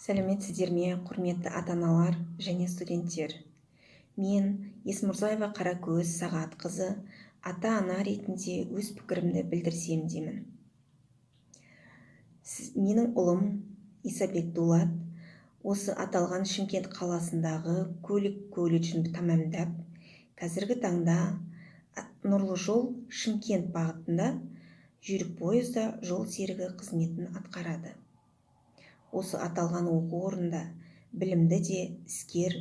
Сәлеметсіздер ме, құрметті ата-аналар және студенттер. Мен Есмұрзаева Қаракөз Сағатқызы ата-ана ретінде өз пікірімді білдірсем деймін. Менің ұлым Исабек Дулат осы аталған Шымкент қаласындағы көлік колледжін тәмамдап, қазіргі таңда Нұрлы жол Шымкент бағытында жүрік пойызда жол серігі қызметін атқарады. Осы аталған оқу орнында білімді де іскер,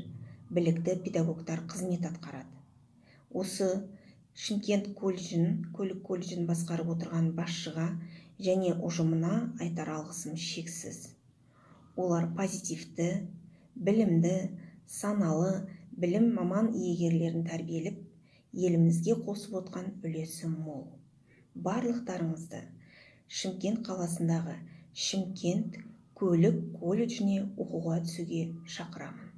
білікті педагогтар қызмет атқарады. Осы Шымкент көлік колледжін басқарып отырған басшыға және ұжымына айтар алғысым шексіз. Олар позитивті, білімді, саналы, білім маман иегерлерін тәрбиелеп, елімізге қосып отқан үлесі мол. Барлықтарыңызды Шымкент қаласындағы Шымкент көлік колледжіне оқуға түсуге шақырамын.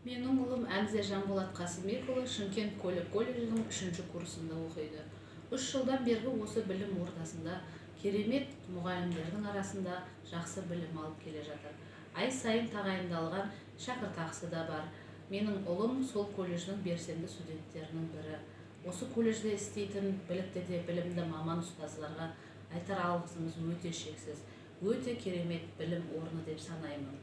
Менің ұлым Әмзе Жанболат Қасымбекұлы Шымкент көлік колледжінің 3-ші курсында оқиды. 3 жылдан бергі осы білім ордасында керемет мұғалімдердің арасында жақсы білім алып келе жатыр. Ай сайын тағайындалған шәкіртақысы да бар. Менің ұлым сол колледждің белсенді студенттерінің бірі. Осы колледжде істейтін білікті де білімді маман ұстазларға айтар алғысымыз өте шексіз. Өте керемет білім орны деп санаймын.